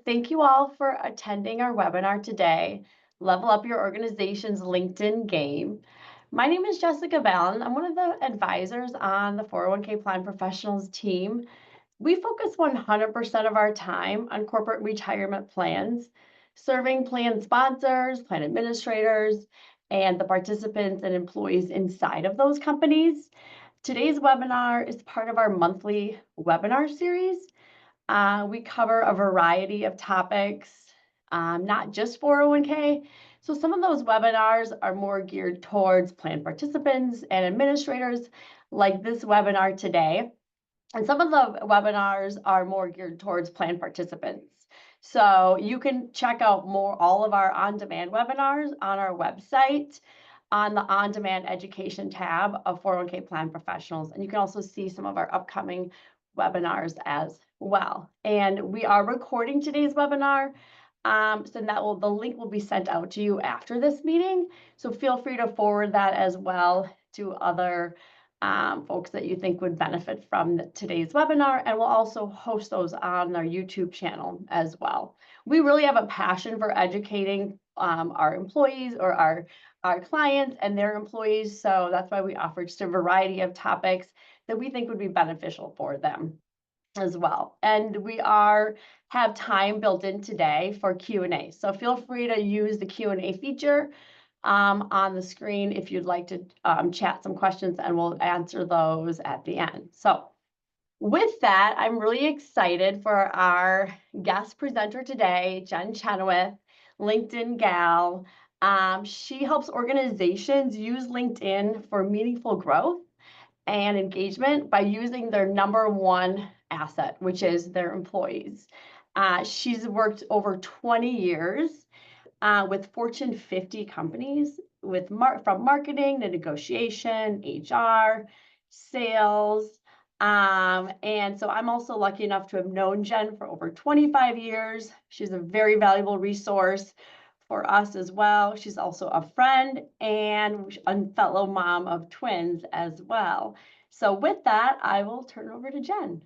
Thank you all for attending our webinar today, Level Up Your Organization's LinkedIn Game. My name is Jessica Valen. I'm one of the advisors on the 401k Plan Professionals team. We focus 100% of our time on corporate retirement plans, serving plan sponsors, plan administrators, and the participants and employees inside of those companies. Today's webinar is part of our monthly webinar series. We cover a variety of topics, not just 401k. So some of those webinars are more geared towards plan participants and administrators, like this webinar today. And some of the webinars are more geared towards plan participants. So you can check out all of our on-demand webinars on our website on the on-demand education tab of 401k Plan Professionals. And you can also see some of our upcoming webinars as well. And we are recording today's webinar. So the link will be sent out to you after this meeting. So feel free to forward that as well to other folks that you think would benefit from today's webinar, and we'll also host those on our YouTube channel as well. We really have a passion for educating our employees or our clients and their employees, so that's why we offer just a variety of topics that we think would be beneficial for them as well. And we have time built in today for Q&A, so feel free to use the Q&A feature on the screen if you'd like to chat some questions, and we'll answer those at the end. So with that, I'm really excited for our guest presenter today, Jen Chenoweth, LinkedIn gal. She helps organizations use LinkedIn for meaningful growth and engagement by using their number one asset, which is their employees. She's worked over 20 years with Fortune 50 companies, from marketing to negotiation, HR, sales. And so I'm also lucky enough to have known Jen for over 25 years. She's a very valuable resource for us as well. She's also a friend and a fellow mom of twins as well. So with that, I will turn it over to Jen.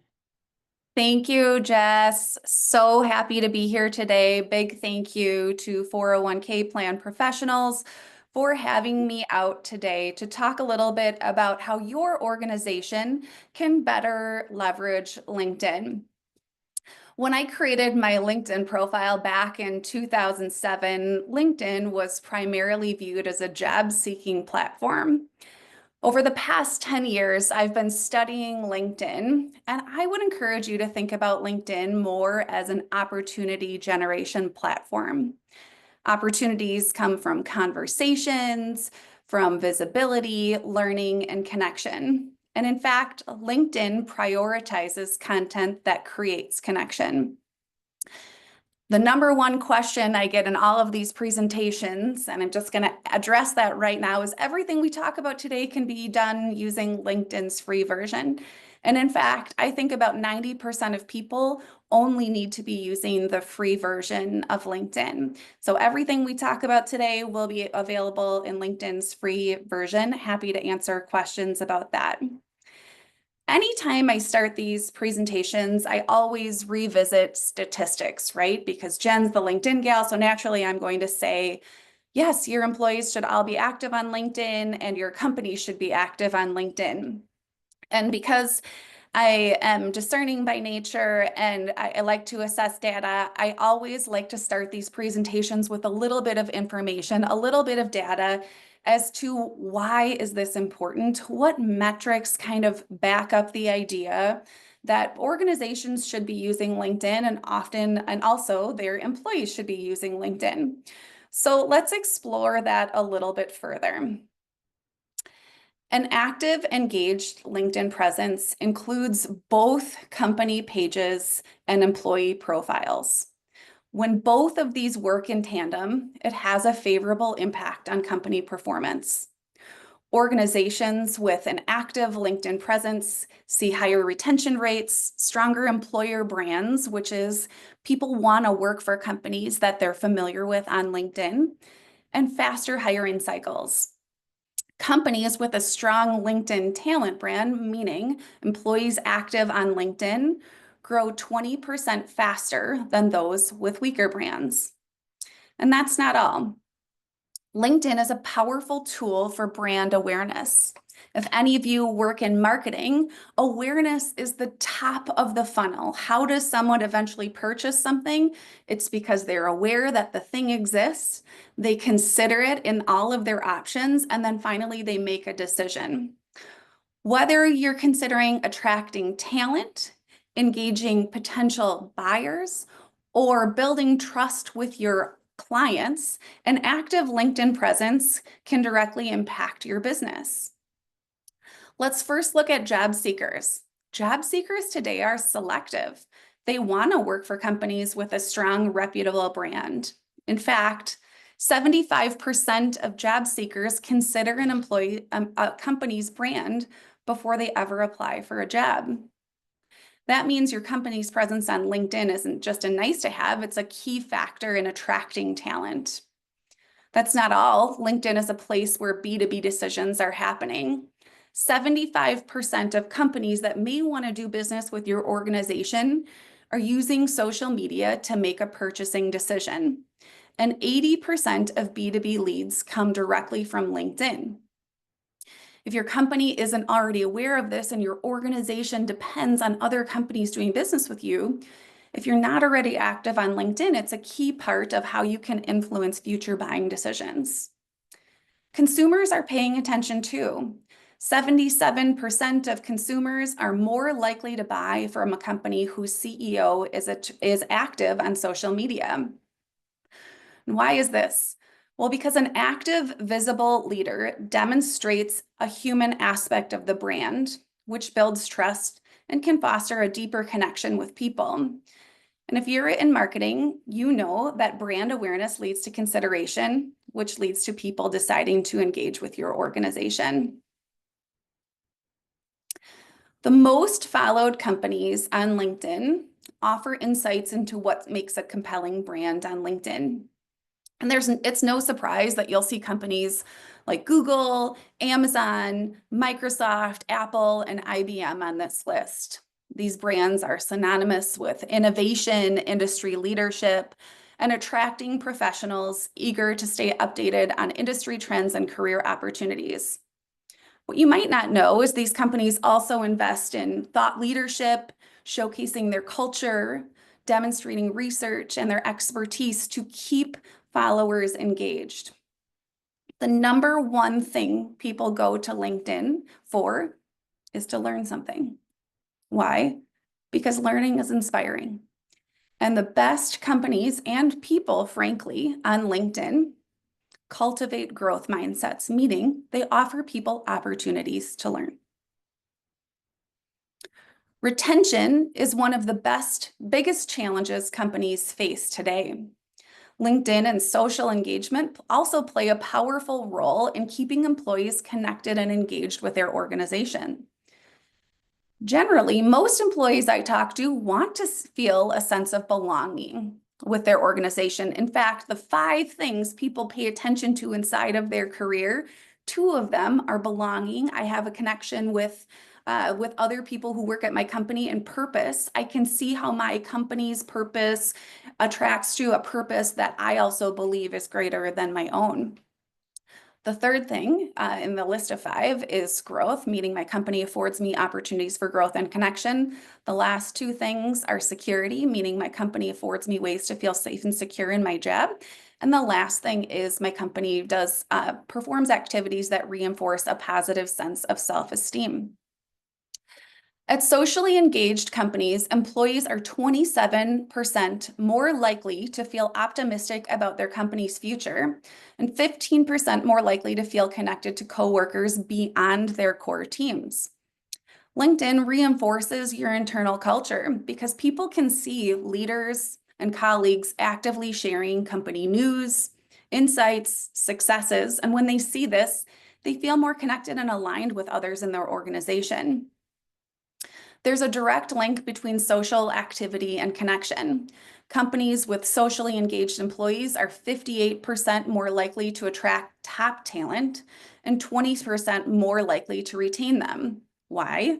Thank you, Jess. So happy to be here today. Big thank you to 401k Plan Professionals for having me out today to talk a little bit about how your organization can better leverage LinkedIn. When I created my LinkedIn profile back in 2007, LinkedIn was primarily viewed as a job-seeking platform. Over the past 10 years, I've been studying LinkedIn, and I would encourage you to think about LinkedIn more as an opportunity generation platform. Opportunities come from conversations, from visibility, learning, and connection. And in fact, LinkedIn prioritizes content that creates connection. The number one question I get in all of these presentations, and I'm just going to address that right now, is everything we talk about today can be done using LinkedIn's free version. And in fact, I think about 90% of people only need to be using the free version of LinkedIn. So everything we talk about today will be available in LinkedIn's free version. Happy to answer questions about that. Anytime I start these presentations, I always revisit statistics, right? Because Jen's the LinkedIn gal, so naturally I'm going to say, yes, your employees should all be active on LinkedIn and your company should be active on LinkedIn. And because I am discerning by nature and I like to assess data, I always like to start these presentations with a little bit of information, a little bit of data as to why is this important? What metrics kind of back up the idea that organizations should be using LinkedIn and also their employees should be using LinkedIn. So let's explore that a little bit further. An active, engaged LinkedIn presence includes both company pages and employee profiles. When both of these work in tandem, it has a favorable impact on company performance. Organizations with an active LinkedIn presence see higher retention rates, stronger employer brands, which is people want to work for companies that they're familiar with on LinkedIn, and faster hiring cycles. Companies with a strong LinkedIn talent brand, meaning employees active on LinkedIn, grow 20% faster than those with weaker brands. And that's not all. LinkedIn is a powerful tool for brand awareness. If any of you work in marketing, awareness is the top of the funnel. How does someone eventually purchase something? It's because they're aware that the thing exists, they consider it in all of their options, and then finally they make a decision. Whether you're considering attracting talent, engaging potential buyers, or building trust with your clients, an active LinkedIn presence can directly impact your business. Let's first look at job seekers. Job seekers today are selective. They want to work for companies with a strong, reputable brand. In fact, 75% of job seekers consider a company's brand before they ever apply for a job. That means your company's presence on LinkedIn isn't just a nice to have, it's a key factor in attracting talent. That's not all. LinkedIn is a place where B2B decisions are happening. 75% of companies that may want to do business with your organization are using social media to make a purchasing decision. And 80% of B2B leads come directly from LinkedIn. If your company isn't already aware of this and your organization depends on other companies doing business with you, if you're not already active on LinkedIn, it's a key part of how you can influence future buying decisions. Consumers are paying attention too. 77% of consumers are more likely to buy from a company whose CEO is active on social media. And why is this? Well, because an active, visible leader demonstrates a human aspect of the brand, which builds trust and can foster a deeper connection with people. And if you're in marketing, you know that brand awareness leads to consideration, which leads to people deciding to engage with your organization. The most followed companies on LinkedIn offer insights into what makes a compelling brand on LinkedIn. And it's no surprise that you'll see companies like Google, Amazon, Microsoft, Apple, and IBM on this list. These brands are synonymous with innovation, industry leadership, and attracting professionals eager to stay updated on industry trends and career opportunities. What you might not know is these companies also invest in thought leadership, showcasing their culture, demonstrating research and their expertise to keep followers engaged. The number one thing people go to LinkedIn for is to learn something. Why? Because learning is inspiring. And the best companies and people, frankly, on LinkedIn cultivate growth mindsets, meaning they offer people opportunities to learn. Retention is one of the biggest challenges companies face today. LinkedIn and social engagement also play a powerful role in keeping employees connected and engaged with their organization. Generally, most employees I talk to want to feel a sense of belonging with their organization. In fact, the 5 things people pay attention to inside of their career, 2 of them are belonging. I have a connection with other people who work at my company, and purpose. I can see how my company's purpose attracts to a purpose that I also believe is greater than my own. The third thing in the list of 5 is growth, meaning my company affords me opportunities for growth and connection. The last 2 things are security, meaning my company affords me ways to feel safe and secure in my job. And the last thing is my company performs activities that reinforce a positive sense of self-esteem. At socially engaged companies, employees are 27% more likely to feel optimistic about their company's future and 15% more likely to feel connected to coworkers beyond their core teams. LinkedIn reinforces your internal culture because people can see leaders and colleagues actively sharing company news, insights, successes, and when they see this, they feel more connected and aligned with others in their organization. There's a direct link between social activity and connection. Companies with socially engaged employees are 58% more likely to attract top talent and 20% more likely to retain them. Why?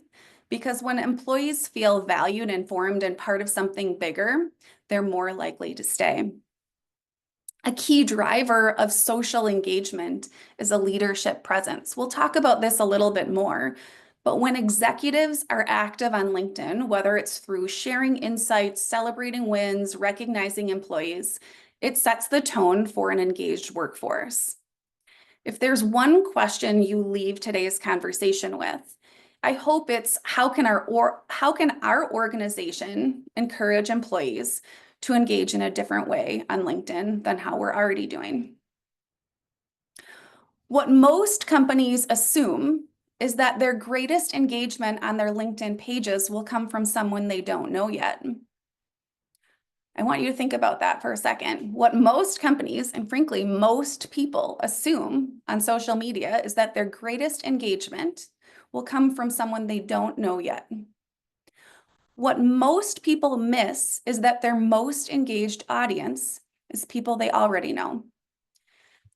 because when employees feel valued, informed, and part of something bigger, they're more likely to stay. A key driver of social engagement is a leadership presence. We'll talk about this a little bit more, but when executives are active on LinkedIn, whether it's through sharing insights, celebrating wins, recognizing employees, it sets the tone for an engaged workforce. If there's one question you leave today's conversation with, I hope it's how can our organization encourage employees to engage in a different way on LinkedIn than how we're already doing? What most companies assume is that their greatest engagement on their LinkedIn pages will come from someone they don't know yet. I want you to think about that for a second. What most companies, and frankly, most people assume on social media is that their greatest engagement will come from someone they don't know yet. What most people miss is that their most engaged audience is people they already know.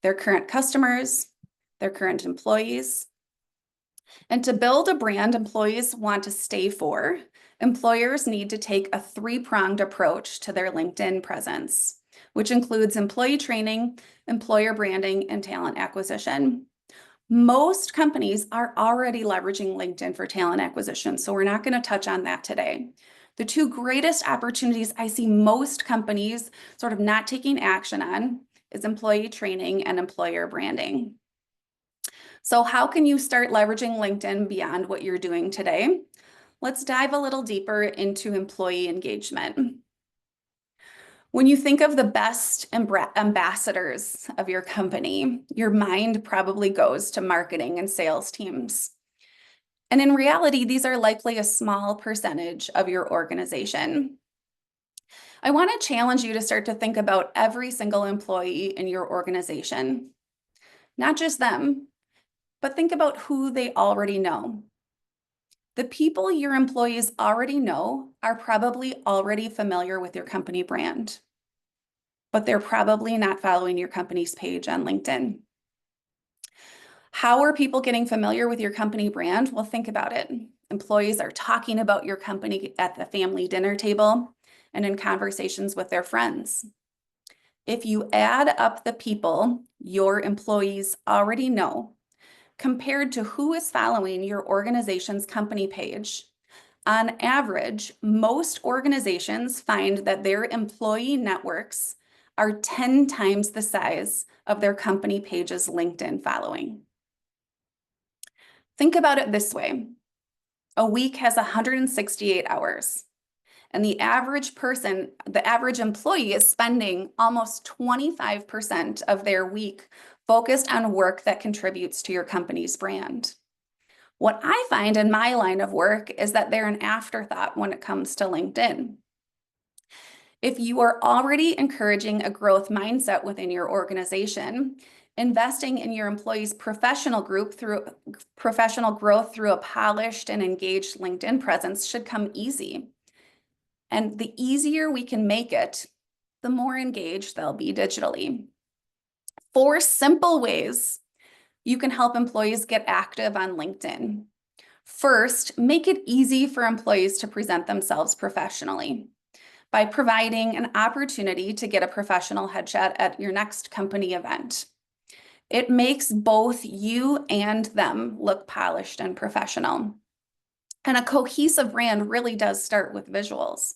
Their current customers, their current employees. And to build a brand employees want to stay for, employers need to take a three-pronged approach to their LinkedIn presence, which includes employee training, employer branding, and talent acquisition. Most companies are already leveraging LinkedIn for talent acquisition, so we're not going to touch on that today. The two greatest opportunities I see most companies sort of not taking action on is employee training and employer branding. So how can you start leveraging LinkedIn beyond what you're doing today? Let's dive a little deeper into employee engagement. When you think of the best ambassadors of your company, your mind probably goes to marketing and sales teams. And in reality, these are likely a small percentage of your organization. I want to challenge you to start to think about every single employee in your organization, not just them, but think about who they already know. The people your employees already know are probably already familiar with your company brand, but they're probably not following your company's page on LinkedIn. How are people getting familiar with your company brand? Well, think about it. Employees are talking about your company at the family dinner table and in conversations with their friends. If you add up the people your employees already know, compared to who is following your organization's company page, on average, most organizations find that their employee networks are 10 times the size of their company page's LinkedIn following. Think about it this way. A week has 168 hours, and the average employee is spending almost 25% of their week focused on work that contributes to your company's brand. What I find in my line of work is that they're an afterthought when it comes to LinkedIn. If you are already encouraging a growth mindset within your organization, investing in your employees' professional growth through a polished and engaged LinkedIn presence should come easy. And the easier we can make it, the more engaged they'll be digitally. 4 simple ways you can help employees get active on LinkedIn. First, make it easy for employees to present themselves professionally by providing an opportunity to get a professional headshot at your next company event. It makes both you and them look polished and professional. And a cohesive brand really does start with visuals.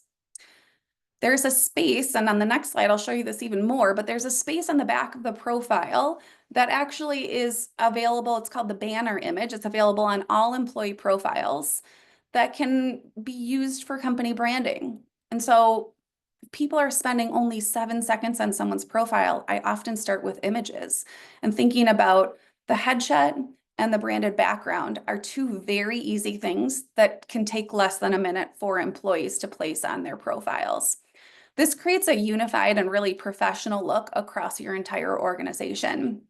There's a space, and on the next slide, I'll show you this even more, but there's a space on the back of the profile that actually is available. It's called the banner image. It's available on all employee profiles that can be used for company branding. And so people are spending only 7 seconds on someone's profile. I often start with images and thinking about the headshot and the branded background are 2 very easy things that can take less than a minute for employees to place on their profiles. This creates a unified and really professional look across your entire organization.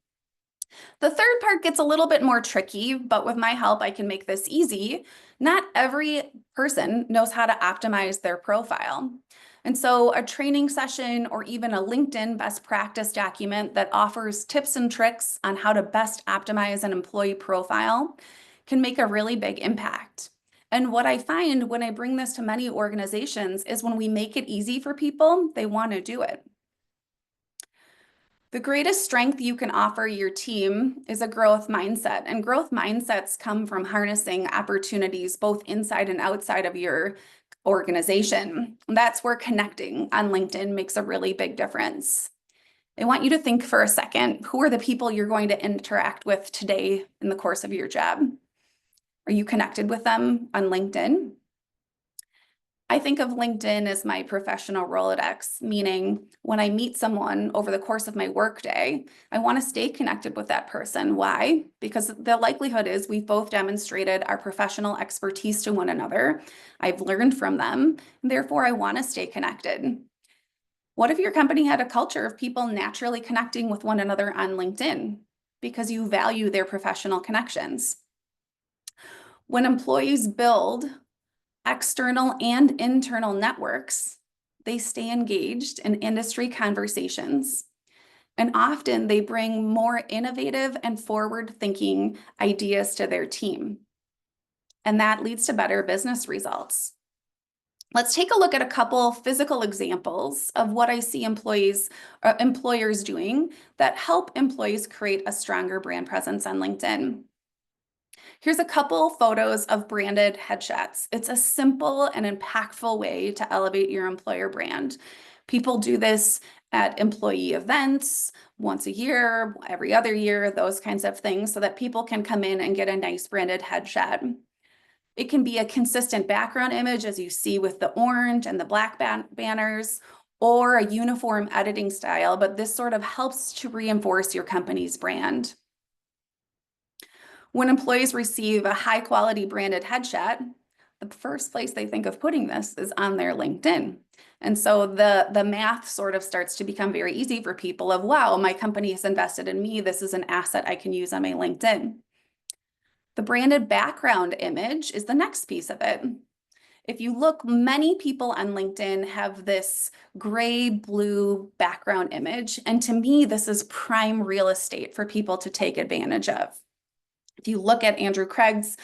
The third part gets a little bit more tricky, but with my help, I can make this easy. Not every person knows how to optimize their profile. And so a training session or even a LinkedIn best practice document that offers tips and tricks on how to best optimize an employee profile can make a really big impact. And what I find when I bring this to many organizations is when we make it easy for people, they want to do it. The greatest strength you can offer your team is a growth mindset, and growth mindsets come from harnessing opportunities both inside and outside of your organization. That's where connecting on LinkedIn makes a really big difference. I want you to think for a second, who are the people you're going to interact with today in the course of your job? Are you connected with them on LinkedIn? I think of LinkedIn as my professional Rolodex, meaning when I meet someone over the course of my workday, I want to stay connected with that person. Why? Because the likelihood is we've both demonstrated our professional expertise to one another. I've learned from them, and therefore I want to stay connected. What if your company had a culture of people naturally connecting with one another on LinkedIn because you value their professional connections? When employees build external and internal networks, they stay engaged in industry conversations, and often they bring more innovative and forward-thinking ideas to their team, and that leads to better business results. Let's take a look at a couple physical examples of what I see employers doing that help employees create a stronger brand presence on LinkedIn. Here's a couple photos of branded headshots. It's a simple and impactful way to elevate your employer brand. People do this at employee events once a year, every other year, those kinds of things, so that people can come in and get a nice branded headshot. It can be a consistent background image, as you see with the orange and the black banners, or a uniform editing style, but this sort of helps to reinforce your company's brand. When employees receive a high quality branded headshot, the first place they think of putting this is on their LinkedIn. And so the math sort of starts to become very easy for people of, wow, my company has invested in me. This is an asset I can use on my LinkedIn. The branded background image is the next piece of it. If you look, many people on LinkedIn have this gray-blue background image. And to me, this is prime real estate for people to take advantage of. If you look at Andrew Craig's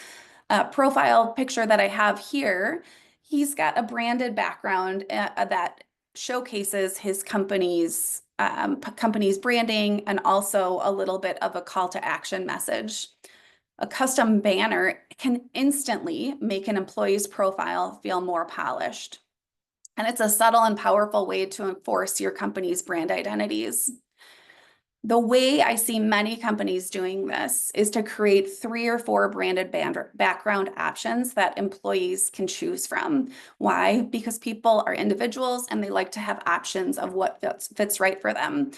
profile picture that I have here, he's got a branded background that showcases his company's branding and also a little bit of a call to action message. A custom banner can instantly make an employee's profile feel more polished. And it's a subtle and powerful way to enforce your company's brand identities. The way I see many companies doing this is to create 3 or 4 branded background options that employees can choose from. Why? Because people are individuals and they like to have options of what fits right for them.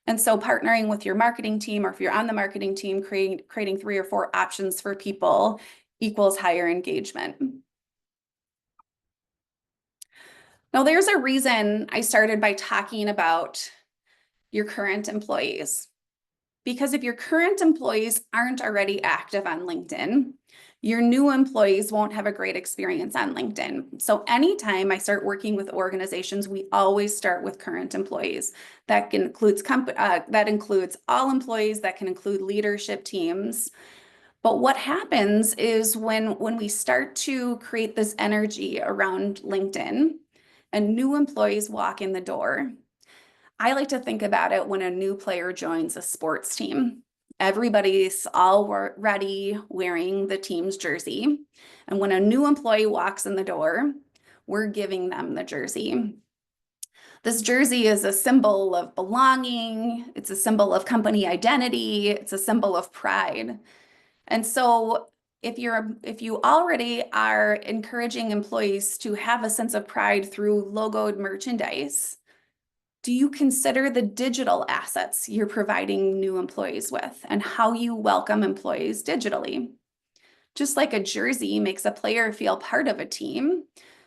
And so partnering with your marketing team, or if you're on the marketing team, creating 3 or 4 options for people equals higher engagement. Now, there's a reason I started by talking about your current employees. Because if your current employees aren't already active on LinkedIn, your new employees won't have a great experience on LinkedIn. So anytime I start working with organizations, we always start with current employees. That includes all employees, that can include leadership teams. But what happens is when we start to create this energy around LinkedIn and new employees walk in the door, I like to think about it when a new player joins a sports team. Everybody's already wearing the team's jersey. And when a new employee walks in the door, we're giving them the jersey. This jersey is a symbol of belonging. It's a symbol of company identity. It's a symbol of pride. And so if you already are encouraging employees to have a sense of pride through logoed merchandise, do you consider the digital assets you're providing new employees with and how you welcome employees digitally? Just like a jersey makes a player feel part of a team,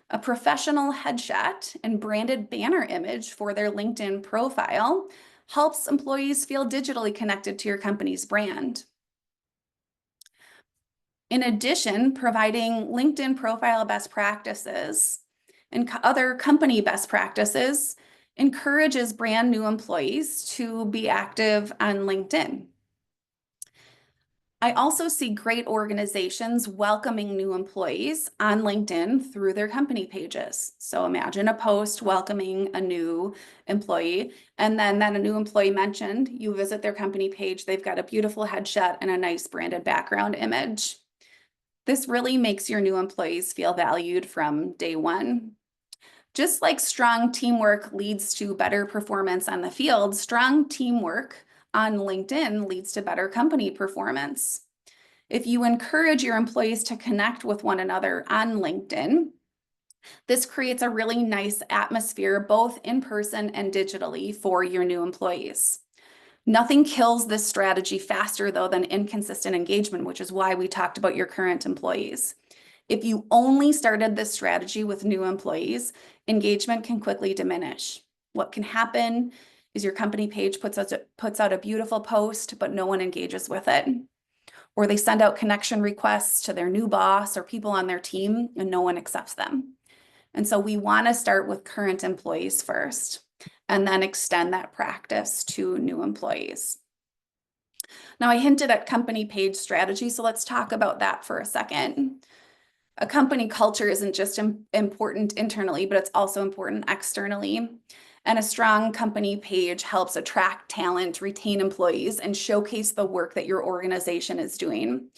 a professional headshot and branded banner image for their LinkedIn profile helps employees feel digitally connected to your company's brand. In addition, providing LinkedIn profile best practices and other company best practices encourages brand new employees to be active on LinkedIn. I also see great organizations welcoming new employees on LinkedIn through their company pages. So imagine a post welcoming a new employee, and then that a new employee mentioned, you visit their company page, they've got a beautiful headshot and a nice branded background image. This really makes your new employees feel valued from day one. Just like strong teamwork leads to better performance on the field, strong teamwork on LinkedIn leads to better company performance. If you encourage your employees to connect with one another on LinkedIn, this creates a really nice atmosphere, both in person and digitally, for your new employees. Nothing kills this strategy faster, though, than inconsistent engagement, which is why we talked about your current employees. If you only started this strategy with new employees, engagement can quickly diminish. What can happen is your company page puts out a beautiful post, but no one engages with it. Or they send out connection requests to their new boss or people on their team, and no one accepts them. And so we want to start with current employees first, and then extend that practice to new employees. Now, I hinted at company page strategy, so let's talk about that for a second. A company culture isn't just important internally, but it's also important externally. And a strong company page helps attract talent, retain employees, and showcase the work that your organization is doing.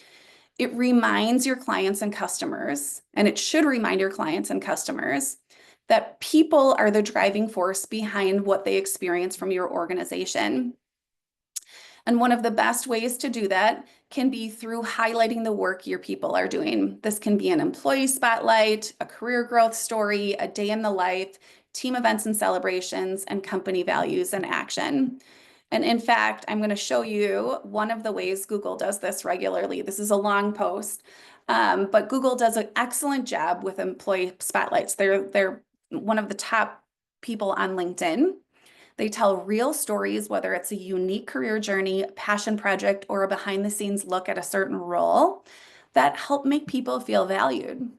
It reminds your clients and customers, and it should remind your clients and customers, that people are the driving force behind what they experience from your organization. And one of the best ways to do that can be through highlighting the work your people are doing. This can be an employee spotlight, a career growth story, a day in the life, team events and celebrations, and company values and action. And in fact, I'm going to show you one of the ways Google does this regularly. This is a long post, but Google does an excellent job with employee spotlights. They're one of the top people on LinkedIn. They tell real stories, whether it's a unique career journey, passion project, or a behind the scenes look at a certain role, that help make people feel valued.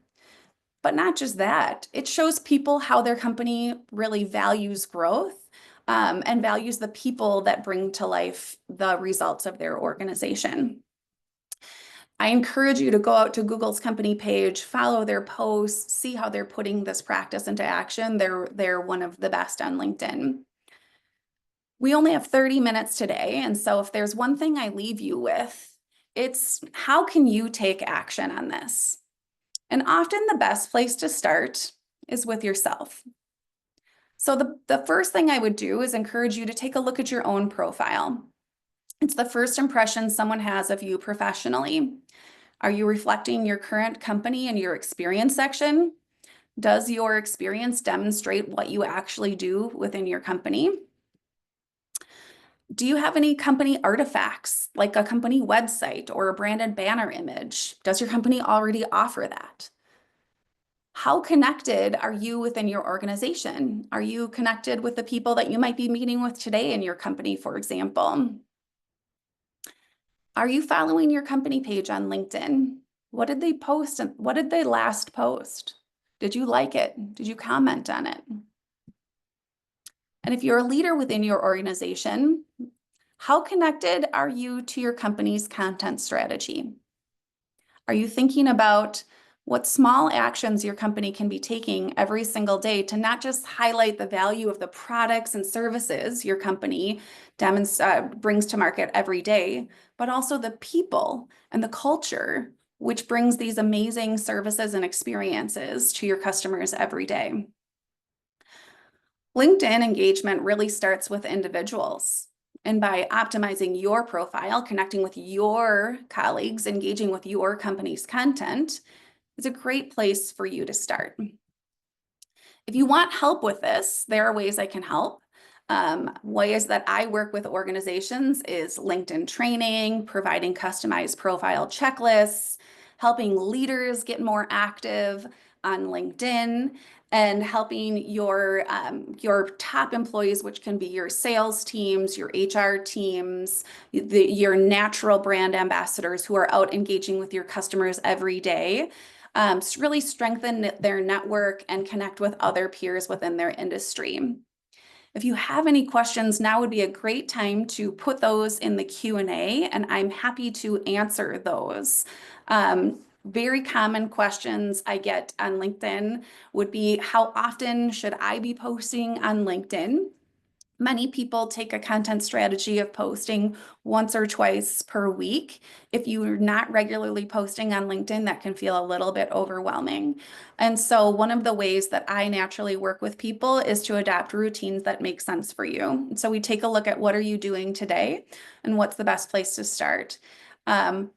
But not just that, it shows people how their company really values growth, and values the people that bring to life the results of their organization. I encourage you to go out to Google's company page, follow their posts, see how they're putting this practice into action. They're one of the best on LinkedIn. We only have 30 minutes today, and so if there's one thing I leave you with, it's how can you take action on this? And often the best place to start is with yourself. So the first thing I would do is encourage you to take a look at your own profile. It's the first impression someone has of you professionally. Are you reflecting your current company in your experience section? Does your experience demonstrate what you actually do within your company? Do you have any company artifacts, like a company website or a branded banner image? Does your company already offer that? How connected are you within your organization? Are you connected with the people that you might be meeting with today in your company, for example? Are you following your company page on LinkedIn? What did they post? And what did they last post? Did you like it? Did you comment on it? And if you're a leader within your organization, how connected are you to your company's content strategy? Are you thinking about what small actions your company can be taking every single day to not just highlight the value of the products and services your company brings to market every day, but also the people and the culture which brings these amazing services and experiences to your customers every day? LinkedIn engagement really starts with individuals. And by optimizing your profile, connecting with your colleagues, engaging with your company's content, is a great place for you to start. If you want help with this, there are ways I can help. Ways that I work with organizations is LinkedIn training, providing customized profile checklists, helping leaders get more active on LinkedIn, and helping your top employees, which can be your sales teams, your HR teams, your natural brand ambassadors who are out engaging with your customers every day, really strengthen their network and connect with other peers within their industry. If you have any questions, now would be a great time to put those in the Q&A, and I'm happy to answer those. Very common questions I get on LinkedIn would be, how often should I be posting on LinkedIn? Many people take a content strategy of posting once or twice per week. If you're not regularly posting on LinkedIn, that can feel a little bit overwhelming. And so one of the ways that I naturally work with people is to adopt routines that make sense for you. So we take a look at what are you doing today and what's the best place to start.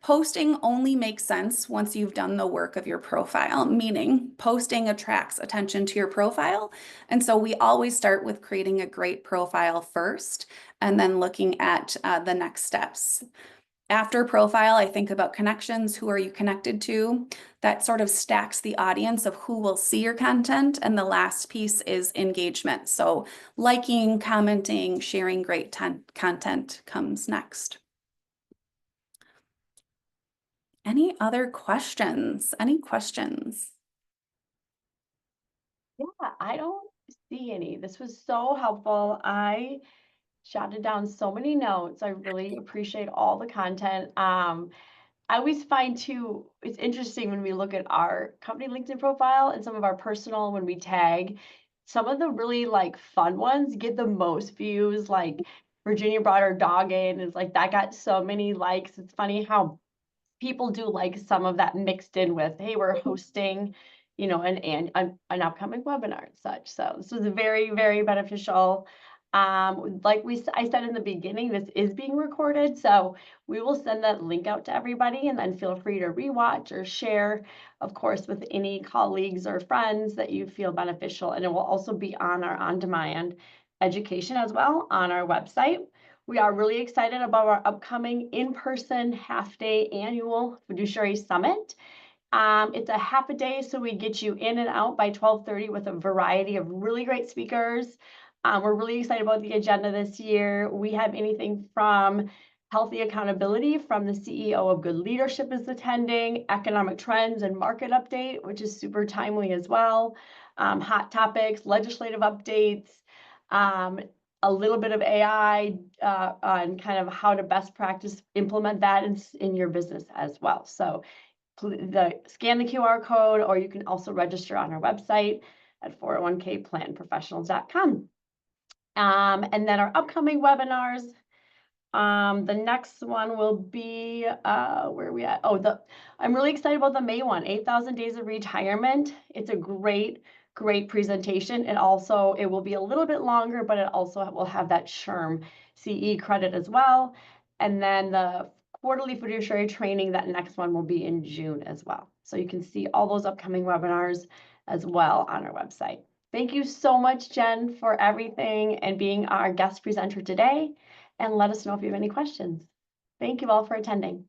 Posting only makes sense once you've done the work of your profile, meaning posting attracts attention to your profile. And so we always start with creating a great profile first, and then looking at the next steps. After profile, I think about connections. Who are you connected to? That sort of stacks the audience of who will see your content. And the last piece is engagement. So liking, commenting, sharing great content comes next. Any other questions? Any questions? Yeah, I don't see any. This was so helpful. I jotted down so many notes. I really appreciate all the content. I always find too, it's interesting when we look at our company LinkedIn profile and some of our personal when we tag, some of the really like fun ones get the most views. Like Virginia brought her dog in, is like that got so many likes. It's funny how people do like some of that mixed in with, hey, we're hosting, you know, an upcoming webinar and such. So this was very, very beneficial. Like I said in the beginning, this is being recorded, so we will send that link out to everybody, and then feel free to rewatch or share, of course, with any colleagues or friends that you feel beneficial. And it will also be on our on-demand education as well on our website. We are really excited about our upcoming in-person half-day annual fiduciary summit. It's a half a day, so we get you in and out by 12:30 with a variety of really great speakers. We're really excited about the agenda this year. We have anything from healthy accountability from the CEO of Good Leadership is attending, economic trends and market update, which is super timely as well, hot topics, legislative updates, um, a little bit of AI on kind of how to best practice implement that in your business as well. So scan the QR code, or you can also register on our website at 401kplanprofessionals.com. And then our upcoming webinars, the next one will be, where are we at? Oh, I'm really excited about the May one, 8,000 Days of Retirement. It's a great presentation. And also it will be a little bit longer, but it also will have that SHRM CE credit as well. And then the quarterly fiduciary training, that next one will be in June as well. So you can see all those upcoming webinars as well on our website. Thank you so much, Jen, for everything and being our guest presenter today. And let us know if you have any questions. Thank you all for attending.